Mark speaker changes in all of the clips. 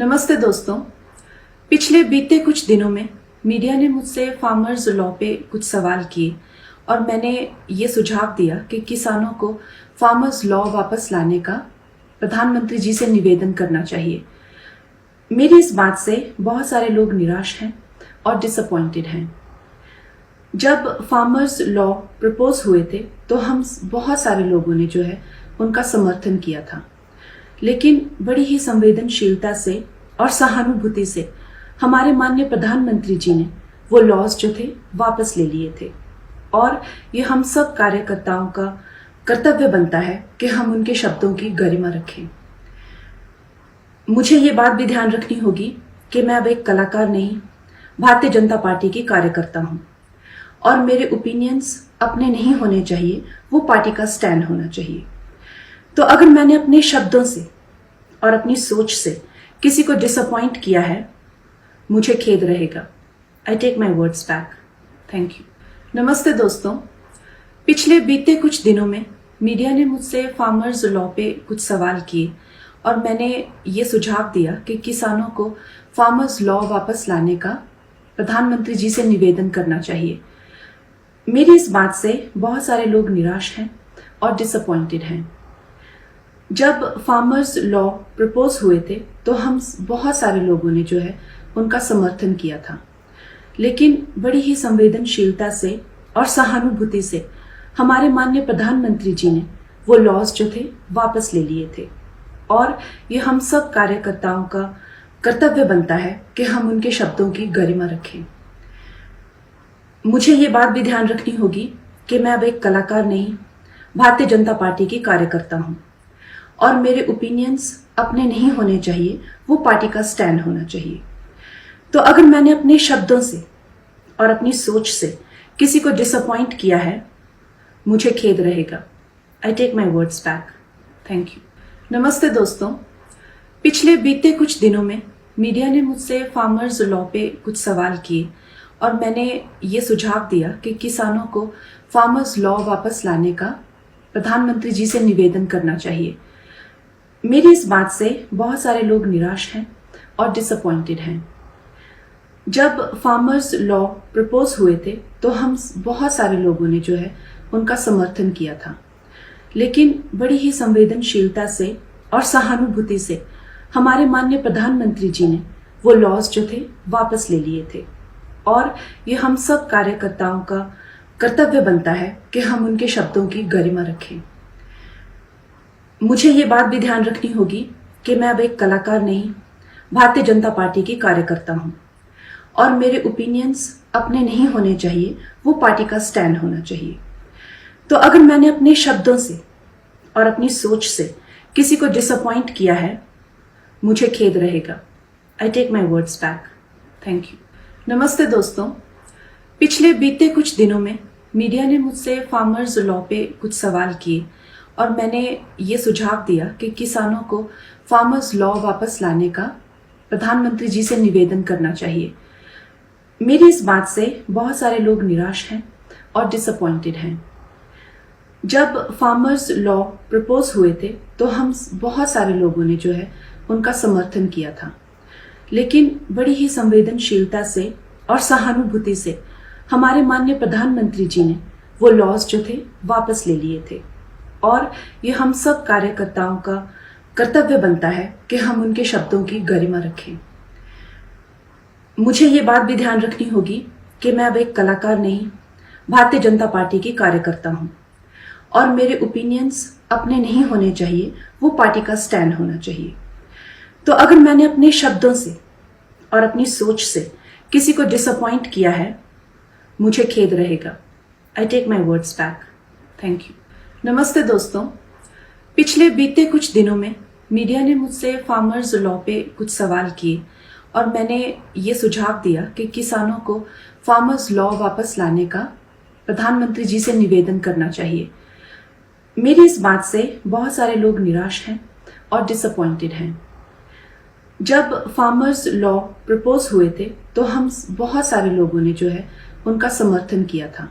Speaker 1: नमस्ते दोस्तों। पिछले बीते कुछ दिनों में मीडिया ने मुझसे फार्मर्स लॉ पे कुछ सवाल किए और मैंने ये सुझाव दिया कि किसानों को फार्मर्स लॉ वापस लाने का प्रधानमंत्री जी से निवेदन करना चाहिए। मेरी इस बात से बहुत सारे लोग निराश हैं और डिसअपॉइंटेड हैं। जब फार्मर्स लॉ प्रपोज हुए थे तो हम बहुत सारे लोगों ने जो है उनका समर्थन किया था, लेकिन बड़ी ही संवेदनशीलता से और सहानुभूति से हमारे माननीय प्रधानमंत्री जी ने वो लॉज जो थे वापस ले लिए थे। और ये हम सब कार्यकर्ताओं का कर्तव्य बनता है कि हम उनके शब्दों की गरिमा रखें। मुझे ये बात भी ध्यान रखनी होगी कि मैं अब एक कलाकार नहीं, भारतीय जनता पार्टी की कार्यकर्ता हूं और मेरे ओपिनियंस अपने नहीं होने चाहिए, वो पार्टी का स्टैंड होना चाहिए। तो अगर मैंने अपने शब्दों से और अपनी सोच से किसी को डिसअपॉइंट किया है, मुझे खेद रहेगा। I take my words back. Thank you. नमस्ते दोस्तों। पिछले बीते कुछ दिनों में मीडिया ने मुझसे फार्मर्स लॉ पे कुछ सवाल किए और मैंने ये सुझाव दिया कि किसानों को फार्मर्स लॉ वापस लाने का प्रधानमंत्री जी से निवेदन करना चाहिए। मेरी इस बात से बहुत सारे लोग निराश हैं और डिसअपॉइंटेड हैं। जब फार्मर्स लॉ प्रपोज हुए थे तो हम बहुत सारे लोगों ने जो है उनका समर्थन किया था, लेकिन बड़ी ही संवेदनशीलता से और सहानुभूति से हमारे माननीय प्रधानमंत्री जी ने वो लॉज जो थे वापस ले लिए थे। और ये हम सब कार्यकर्ताओं का कर्तव्य बनता है कि हम उनके शब्दों की गरिमा रखें। मुझे ये बात भी ध्यान रखनी होगी कि मैं अब एक कलाकार नहीं, भारतीय जनता पार्टी की कार्यकर्ता हूं और मेरे ओपिनियंस अपने नहीं होने चाहिए, वो पार्टी का स्टैंड होना चाहिए। तो अगर मैंने अपने शब्दों से और अपनी सोच से किसी को डिसअपॉइंट किया है, मुझे खेद रहेगा। I take my words back. Thank you. नमस्ते दोस्तों। पिछले बीते कुछ दिनों में मीडिया ने मुझसे फार्मर्स लॉ पे कुछ सवाल किए और मैंने ये सुझाव दिया कि किसानों को फार्मर्स लॉ वापस लाने का प्रधानमंत्री जी से निवेदन करना चाहिए। मेरी इस बात से बहुत सारे लोग निराश हैं और डिसअपॉइंटेड हैं। जब फार्मर्स लॉ प्रपोज हुए थे तो हम बहुत सारे लोगों ने जो है उनका समर्थन किया था, लेकिन बड़ी ही संवेदनशीलता से और सहानुभूति से हमारे माननीय प्रधानमंत्री जी ने वो लॉज जो थे वापस ले लिए थे। और ये हम सब कार्यकर्ताओं का कर्तव्य बनता है कि हम उनके शब्दों की गरिमा रखें। मुझे ये बात भी ध्यान रखनी होगी कि मैं अब एक कलाकार नहीं, भारतीय जनता पार्टी की कार्यकर्ता हूं और मेरे ओपिनियंस अपने नहीं होने चाहिए, वो पार्टी का स्टैंड होना चाहिए। तो अगर मैंने अपने शब्दों से और अपनी सोच से किसी को डिसअपॉइंट किया है, मुझे खेद रहेगा। I take my words back. Thank you. नमस्ते दोस्तों। पिछले बीते कुछ दिनों में मीडिया ने मुझसे फार्मर्स लॉ पे कुछ सवाल किए और मैंने ये सुझाव दिया कि किसानों को फार्मर्स लॉ वापस लाने का प्रधानमंत्री जी से निवेदन करना चाहिए। मेरी इस बात से बहुत सारे लोग निराश हैं और डिसअपॉइंटेड हैं। जब फार्मर्स लॉ प्रपोज हुए थे तो हम बहुत सारे लोगों ने जो है उनका समर्थन किया था, लेकिन बड़ी ही संवेदनशीलता से और सहानुभूति से हमारे माननीय प्रधानमंत्री जी ने वो लॉज जो थे वापस ले लिए थे। और ये हम सब कार्यकर्ताओं का कर्तव्य बनता है कि हम उनके शब्दों की गरिमा रखें। मुझे ये बात भी ध्यान रखनी होगी कि मैं अब एक कलाकार नहीं, भारतीय जनता पार्टी की कार्यकर्ता हूं और मेरे ओपिनियंस अपने नहीं होने चाहिए, वो पार्टी का स्टैंड होना चाहिए। तो अगर मैंने अपने शब्दों से और अपनी सोच से किसी को डिसअपॉइंट किया है, मुझे खेद रहेगा। I take my words back. Thank you. नमस्ते दोस्तों। पिछले बीते कुछ दिनों में मीडिया ने मुझसे फार्मर्स लॉ पे कुछ सवाल किए और मैंने ये सुझाव दिया कि किसानों को फार्मर्स लॉ वापस लाने का प्रधानमंत्री जी से निवेदन करना चाहिए। मेरी इस बात से बहुत सारे लोग निराश हैं और डिसअपॉइंटेड हैं। जब फार्मर्स लॉ प्रपोज हुए थे तो हम बहुत सारे लोगों ने जो है उनका समर्थन किया था,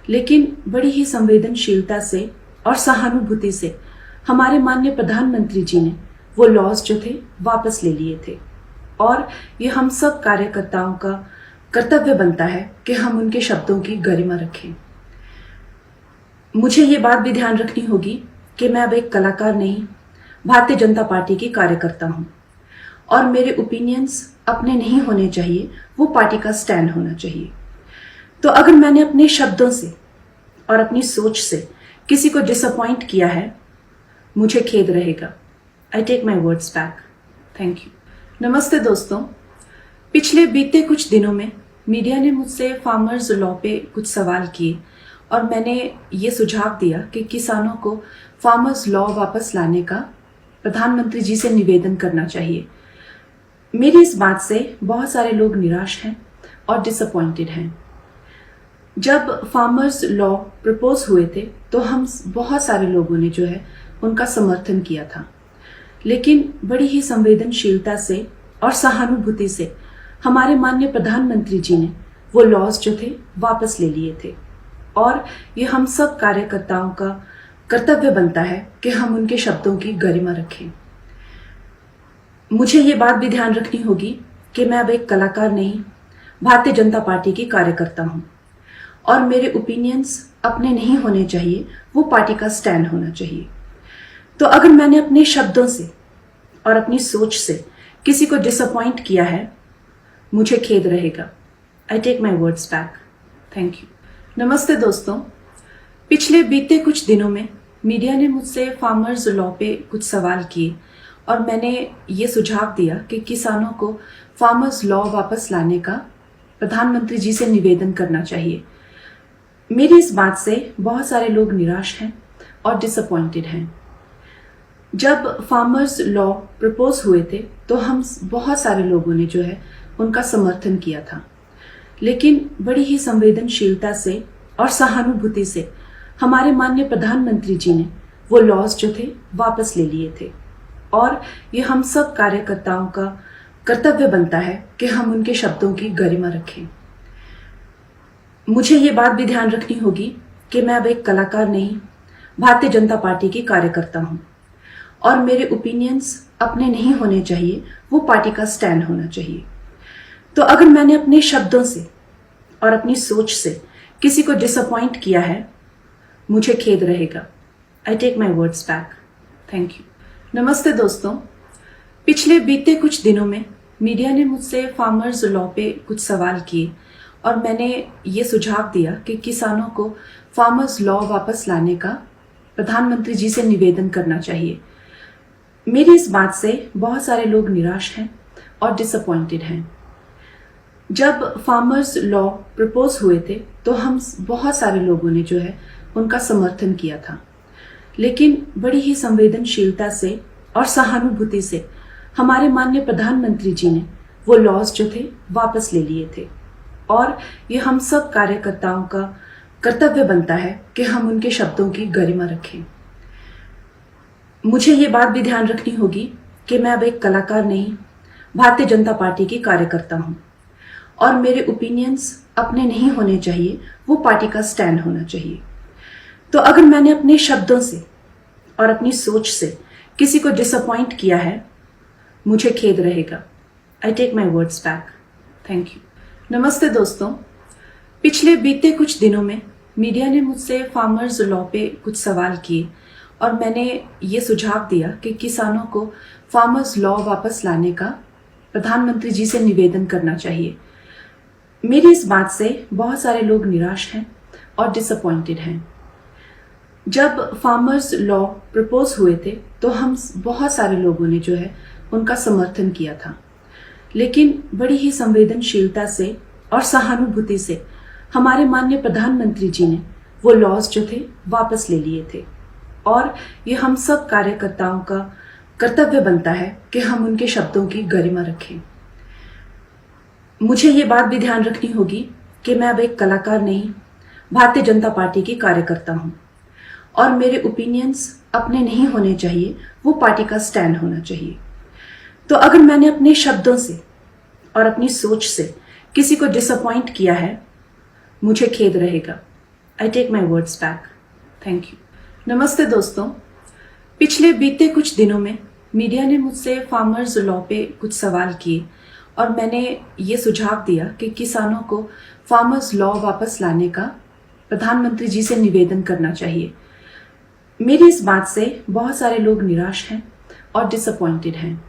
Speaker 1: लेकिन बड़ी ही संवेदनशीलता से और सहानुभूति से हमारे माननीय प्रधानमंत्री जी ने वो लॉज जो थे वापस ले लिए थे। और ये हम सब कार्यकर्ताओं का कर्तव्य बनता है कि हम उनके शब्दों की गरिमा रखें। मुझे ये बात भी ध्यान रखनी होगी कि मैं अब एक कलाकार नहीं, भारतीय जनता पार्टी की कार्यकर्ता हूं और मेरे ओपिनियंस अपने नहीं होने चाहिए, वो पार्टी का स्टैंड होना चाहिए। तो अगर मैंने अपने शब्दों से और अपनी सोच से किसी को डिसअपॉइंट किया है, मुझे खेद रहेगा। I take my words back. Thank you. नमस्ते दोस्तों, पिछले बीते कुछ दिनों में मीडिया ने मुझसे फार्मर्स लॉ पे कुछ सवाल किए और मैंने ये सुझाव दिया कि किसानों को फार्मर्स लॉ वापस लाने का प्रधानमंत्री जी से निवेदन करना चाहिए। मेरी इस बात से बहुत सारे लोग निराश हैं और डिसअपॉइंटेड हैं। जब फार्मर्स लॉ प्रपोज हुए थे तो हम बहुत सारे लोगों ने जो है उनका समर्थन किया था, लेकिन बड़ी ही संवेदनशीलता से और सहानुभूति से हमारे माननीय प्रधानमंत्री जी ने वो लॉज जो थे वापस ले लिए थे और ये हम सब कार्यकर्ताओं का कर्तव्य बनता है कि हम उनके शब्दों की गरिमा रखें। मुझे ये बात भी ध्यान रखनी होगी कि मैं अब एक कलाकार नहीं, भारतीय जनता पार्टी की कार्यकर्ता हूं और मेरे ओपिनियंस अपने नहीं होने चाहिए, वो पार्टी का स्टैंड होना चाहिए। तो अगर मैंने अपने शब्दों से और अपनी सोच से किसी को डिसअपॉइंट किया है, मुझे खेद रहेगा। I take my words back. Thank you. नमस्ते दोस्तों, पिछले बीते कुछ दिनों में मीडिया ने मुझसे फार्मर्स लॉ पे कुछ सवाल किए और मैंने ये सुझाव दिया कि किसानों को फार्मर्स लॉ वापस लाने का प्रधानमंत्री जी से निवेदन करना चाहिए। मेरी इस बात से बहुत सारे लोग निराश हैं और डिसअपॉइंटेड हैं। जब फार्मर्स लॉ प्रपोज हुए थे तो हम बहुत सारे लोगों ने जो है उनका समर्थन किया था, लेकिन बड़ी ही संवेदनशीलता से और सहानुभूति से हमारे माननीय प्रधानमंत्री जी ने वो लॉज जो थे वापस ले लिए थे और ये हम सब कार्यकर्ताओं का कर्तव्य बनता है कि हम उनके शब्दों की गरिमा रखें। मुझे ये बात भी ध्यान रखनी होगी कि मैं अब एक कलाकार नहीं, भारतीय जनता पार्टी की कार्यकर्ता हूं और मेरे ओपिनियंस अपने नहीं होने चाहिए, वो पार्टी का स्टैंड होना चाहिए। तो अगर मैंने अपने शब्दों से और अपनी सोच से किसी को डिसअपॉइंट किया है, मुझे खेद रहेगा। I take my words back. Thank you. नमस्ते दोस्तों, पिछले बीते कुछ दिनों में मीडिया ने मुझसे फार्मर्स लॉ पे कुछ सवाल किए और मैंने ये सुझाव दिया कि किसानों को फार्मर्स लॉ वापस लाने का प्रधानमंत्री जी से निवेदन करना चाहिए। मेरी इस बात से बहुत सारे लोग निराश हैं और डिसअपॉइंटेड हैं। जब फार्मर्स लॉ प्रपोज हुए थे तो हम बहुत सारे लोगों ने जो है उनका समर्थन किया था, लेकिन बड़ी ही संवेदनशीलता से और सहानुभूति से हमारे माननीय प्रधानमंत्री जी ने वो लॉज जो थे वापस ले लिए थे और ये हम सब कार्यकर्ताओं का कर्तव्य बनता है कि हम उनके शब्दों की गरिमा रखें। मुझे ये बात भी ध्यान रखनी होगी कि मैं अब एक कलाकार नहीं, भारतीय जनता पार्टी की कार्यकर्ता हूं और मेरे ओपिनियंस अपने नहीं होने चाहिए, वो पार्टी का स्टैंड होना चाहिए। तो अगर मैंने अपने शब्दों से और अपनी सोच से किसी को डिसअपॉइंट किया है, मुझे खेद रहेगा। I take my words back. Thank you. नमस्ते दोस्तों, पिछले बीते कुछ दिनों में मीडिया ने मुझसे फार्मर्स लॉ पे कुछ सवाल किए और मैंने ये सुझाव दिया कि किसानों को फार्मर्स लॉ वापस लाने का प्रधानमंत्री जी से निवेदन करना चाहिए। मेरी इस बात से बहुत सारे लोग निराश हैं और डिसअपॉइंटेड हैं। जब फार्मर्स लॉ प्रपोज हुए थे तो हम बहुत सारे लोगों ने जो है उनका समर्थन किया था, लेकिन बड़ी ही संवेदनशीलता से और सहानुभूति से हमारे माननीय प्रधानमंत्री जी ने वो लॉज जो थे वापस ले लिए थे और ये हम सब कार्यकर्ताओं का कर्तव्य बनता है कि हम उनके शब्दों की गरिमा रखें। मुझे ये बात भी ध्यान रखनी होगी कि मैं अब एक कलाकार नहीं, भारतीय जनता पार्टी की कार्यकर्ता हूं और मेरे ओपिनियंस अपने नहीं होने चाहिए, वो पार्टी का स्टैंड होना चाहिए। तो अगर मैंने अपने शब्दों से और अपनी सोच से किसी को डिसअपॉइंट किया है, मुझे खेद रहेगा। I take my words back. Thank you. नमस्ते दोस्तों, पिछले बीते कुछ दिनों में मीडिया ने मुझसे फार्मर्स लॉ पे कुछ सवाल किए और मैंने ये सुझाव दिया कि किसानों को फार्मर्स लॉ वापस लाने का प्रधानमंत्री जी से निवेदन करना चाहिए। मेरी इस बात से बहुत सारे लोग निराश हैं और डिसअपॉइंटेड हैं।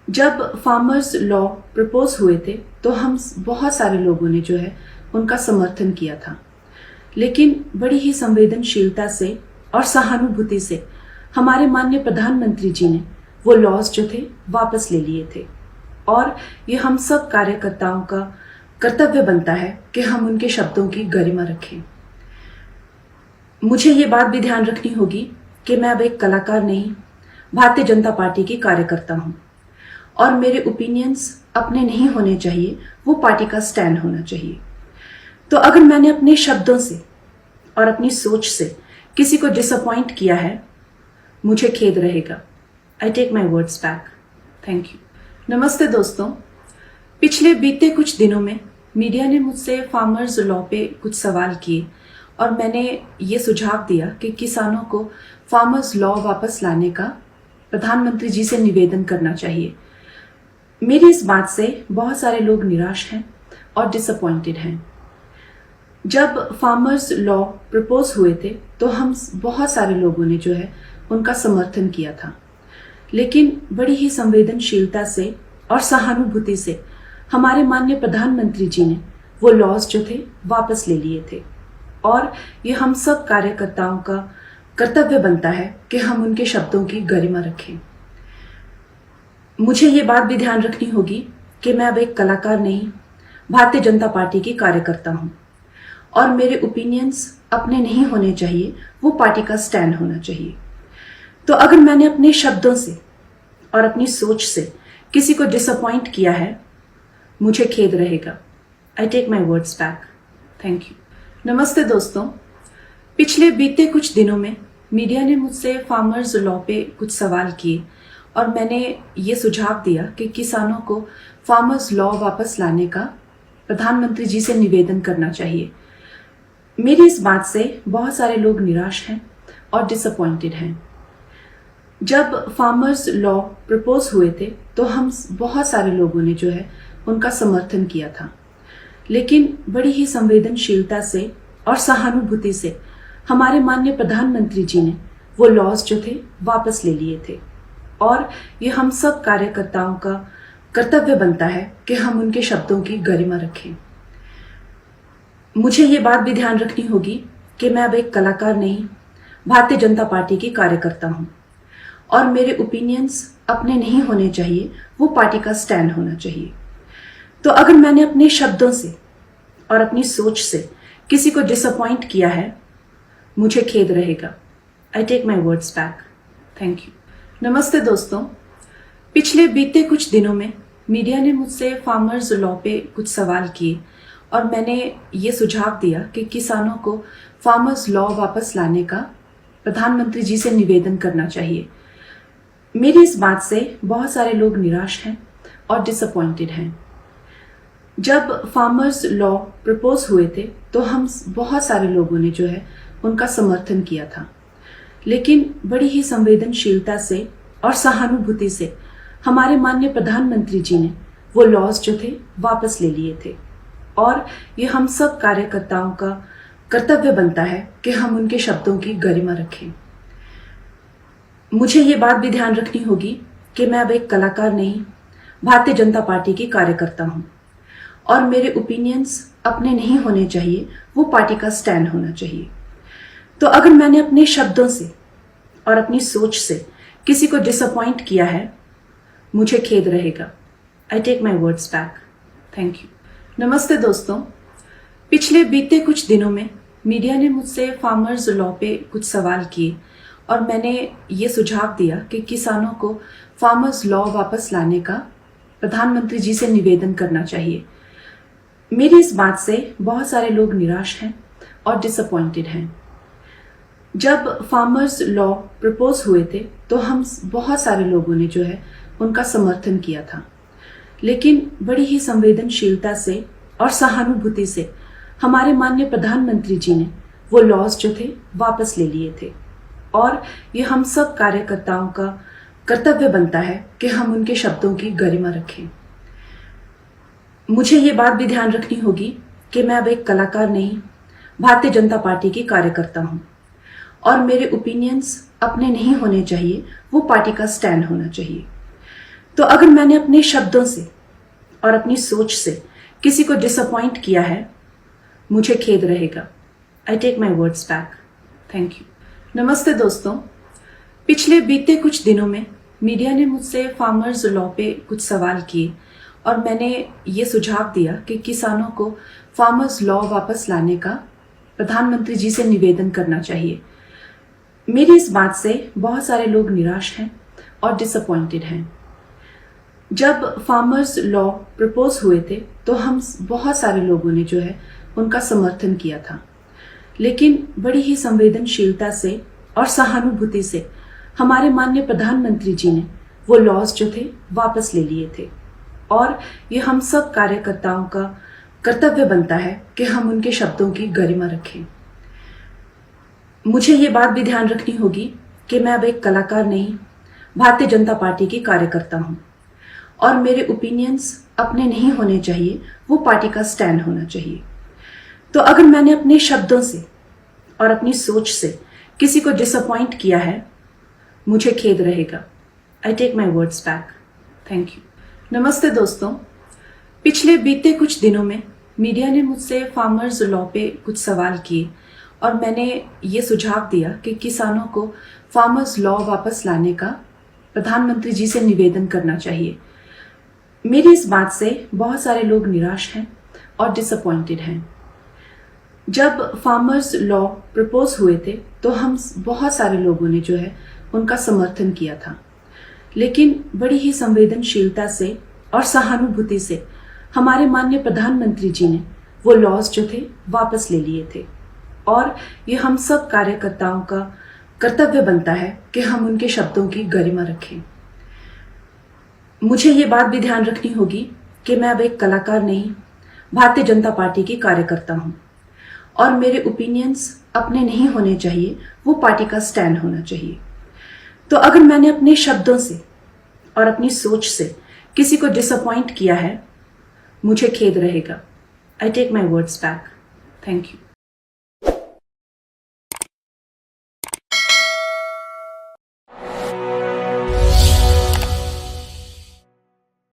Speaker 1: जब फार्मर्स लॉ प्रपोज हुए थे तो हम बहुत सारे लोगों ने जो है उनका समर्थन किया था, लेकिन बड़ी ही संवेदनशीलता से और सहानुभूति से हमारे माननीय प्रधानमंत्री जी ने वो लॉज जो थे वापस ले लिए थे। और ये हम सब कार्यकर्ताओं का कर्तव्य बनता है कि हम उनके शब्दों की गरिमा रखें। मुझे ये बात भी ध्यान रखनी होगी कि मैं अब एक कलाकार नहीं, भारतीय जनता पार्टी की कार्यकर्ता हूं और मेरे ओपिनियंस अपने नहीं होने चाहिए, वो पार्टी का स्टैंड होना चाहिए। तो अगर मैंने अपने शब्दों से और अपनी सोच से किसी को डिसअपॉइंट किया है, मुझे खेद रहेगा। I take my words back. Thank you. नमस्ते दोस्तों, पिछले बीते कुछ दिनों में मीडिया ने मुझसे फार्मर्स लॉ पे कुछ सवाल किए और मैंने ये सुझाव दिया कि किसानों को फार्मर्स लॉ वापस लाने का प्रधानमंत्री जी से निवेदन करना चाहिए। मेरी इस बात से बहुत सारे लोग निराश हैं और डिसअपॉइंटेड हैं। जब फार्मर्स लॉ प्रपोज हुए थे तो हम बहुत सारे लोगों ने जो है उनका समर्थन किया था, लेकिन बड़ी ही संवेदनशीलता से और सहानुभूति से हमारे माननीय प्रधानमंत्री जी ने वो लॉज जो थे वापस ले लिए थे। और ये हम सब कार्यकर्ताओं का कर्तव्य बनता है कि हम उनके शब्दों की गरिमा रखें। मुझे ये बात भी ध्यान रखनी होगी कि मैं अब एक कलाकार नहीं, भारतीय जनता पार्टी की कार्यकर्ता हूं और मेरे ओपिनियंस अपने नहीं होने चाहिए, वो पार्टी का स्टैंड होना चाहिए। तो अगर मैंने अपने शब्दों से और अपनी सोच से किसी को डिसअपॉइंट किया है, मुझे खेद रहेगा। I take my words back. Thank you. नमस्ते दोस्तों, पिछले बीते कुछ दिनों में मीडिया ने मुझसे फार्मर्स लॉ पे कुछ सवाल किए और मैंने ये सुझाव दिया कि किसानों को फार्मर्स लॉ वापस लाने का प्रधानमंत्री जी से निवेदन करना चाहिए। मेरी इस बात से बहुत सारे लोग निराश हैं और डिसअपॉइंटेड हैं। जब फार्मर्स लॉ प्रपोज हुए थे तो हम बहुत सारे लोगों ने जो है उनका समर्थन किया था, लेकिन बड़ी ही संवेदनशीलता से और सहानुभूति से हमारे माननीय प्रधानमंत्री जी ने वो लॉज जो थे वापस ले लिए थे। और ये हम सब कार्यकर्ताओं का कर्तव्य बनता है कि हम उनके शब्दों की गरिमा रखें। मुझे ये बात भी ध्यान रखनी होगी कि मैं अब एक कलाकार नहीं, भारतीय जनता पार्टी की कार्यकर्ता हूं और मेरे ओपिनियंस अपने नहीं होने चाहिए, वो पार्टी का स्टैंड होना चाहिए। तो अगर मैंने अपने शब्दों से और अपनी सोच से किसी को डिसअपॉइंट किया है, मुझे खेद रहेगा। I take my words back. Thank you. नमस्ते दोस्तों, पिछले बीते कुछ दिनों में मीडिया ने मुझसे फार्मर्स लॉ पे कुछ सवाल किए और मैंने ये सुझाव दिया कि किसानों को फार्मर्स लॉ वापस लाने का प्रधानमंत्री जी से निवेदन करना चाहिए। मेरी इस बात से बहुत सारे लोग निराश हैं और डिसअपॉइंटेड हैं। जब फार्मर्स लॉ प्रपोज हुए थे तो हम बहुत सारे लोगों ने जो है उनका समर्थन किया था, लेकिन बड़ी ही संवेदनशीलता से और सहानुभूति से हमारे माननीय प्रधानमंत्री जी ने वो लॉज जो थे वापस ले लिए थे। और ये हम सब कार्यकर्ताओं का कर्तव्य बनता है कि हम उनके शब्दों की गरिमा रखें। मुझे ये बात भी ध्यान रखनी होगी कि मैं अब एक कलाकार नहीं, भारतीय जनता पार्टी की कार्यकर्ता हूं और मेरे ओपिनियंस अपने नहीं होने चाहिए, वो पार्टी का स्टैंड होना चाहिए। तो अगर मैंने अपने शब्दों से और अपनी सोच से किसी को डिसअपॉइंट किया है, मुझे खेद रहेगा। I take my words back. Thank you. नमस्ते दोस्तों, पिछले बीते कुछ दिनों में मीडिया ने मुझसे फार्मर्स लॉ पे कुछ सवाल किए और मैंने ये सुझाव दिया कि किसानों को फार्मर्स लॉ वापस लाने का प्रधानमंत्री जी से निवेदन करना चाहिए। मेरी इस बात से बहुत सारे लोग निराश हैं और डिसअपॉइंटेड हैं। जब फार्मर्स लॉ प्रपोज हुए थे तो हम बहुत सारे लोगों ने जो है उनका समर्थन किया था, लेकिन बड़ी ही संवेदनशीलता से और सहानुभूति से हमारे माननीय प्रधानमंत्री जी ने वो लॉज जो थे वापस ले लिए थे। और ये हम सब कार्यकर्ताओं का कर्तव्य बनता है कि हम उनके शब्दों की गरिमा रखें। मुझे ये बात भी ध्यान रखनी होगी कि मैं अब एक कलाकार नहीं, भारतीय जनता पार्टी की कार्यकर्ता हूं और मेरे ओपिनियंस अपने नहीं होने चाहिए, वो पार्टी का स्टैंड होना चाहिए। तो अगर मैंने अपने शब्दों से और अपनी सोच से किसी को डिसअपॉइंट किया है, मुझे खेद रहेगा। I take my words back. Thank you. नमस्ते दोस्तों, पिछले बीते कुछ दिनों में मीडिया ने मुझसे फार्मर्स लॉ पे कुछ सवाल किए और मैंने ये सुझाव दिया कि किसानों को फार्मर्स लॉ वापस लाने का प्रधानमंत्री जी से निवेदन करना चाहिए। मेरी इस बात से बहुत सारे लोग निराश हैं और डिसअपॉइंटेड हैं। जब फार्मर्स लॉ प्रपोज हुए थे तो हम बहुत सारे लोगों ने जो है उनका समर्थन किया था, लेकिन बड़ी ही संवेदनशीलता से और सहानुभूति से हमारे माननीय प्रधानमंत्री जी ने वो लॉज जो थे वापस ले लिए थे और ये हम सब कार्यकर्ताओं का कर्तव्य बनता है कि हम उनके शब्दों की गरिमा रखें। मुझे ये बात भी ध्यान रखनी होगी कि मैं अब एक कलाकार नहीं, भारतीय जनता पार्टी की कार्यकर्ता हूं और मेरे ओपिनियंस अपने नहीं होने चाहिए, वो पार्टी का स्टैंड होना चाहिए। तो अगर मैंने अपने शब्दों से और अपनी सोच से किसी को डिसअपॉइंट किया है, मुझे खेद रहेगा। I take my words back. Thank you. नमस्ते दोस्तों, पिछले बीते कुछ दिनों में मीडिया ने मुझसे फार्मर्स लॉ पे कुछ सवाल किए और मैंने ये सुझाव दिया कि किसानों को फार्मर्स लॉ वापस लाने का प्रधानमंत्री जी से निवेदन करना चाहिए। मेरी इस बात से बहुत सारे लोग निराश हैं और डिसअपॉइंटेड हैं। जब फार्मर्स लॉ प्रपोज हुए थे तो हम बहुत सारे लोगों ने जो है उनका समर्थन किया था, लेकिन बड़ी ही संवेदनशीलता से और सहानुभूति से हमारे माननीय प्रधानमंत्री जी ने वो लॉज जो थे वापस ले लिए थे और ये हम सब कार्यकर्ताओं का कर्तव्य बनता है कि हम उनके शब्दों की गरिमा रखें। मुझे ये बात भी ध्यान रखनी होगी कि मैं अब एक कलाकार नहीं, भारतीय जनता पार्टी की कार्यकर्ता हूं और मेरे ओपिनियंस अपने नहीं होने चाहिए, वो पार्टी का स्टैंड होना चाहिए। तो अगर मैंने अपने शब्दों से और अपनी सोच से किसी को डिसअपॉइंट किया है, मुझे खेद रहेगा। I take my words back. Thank you.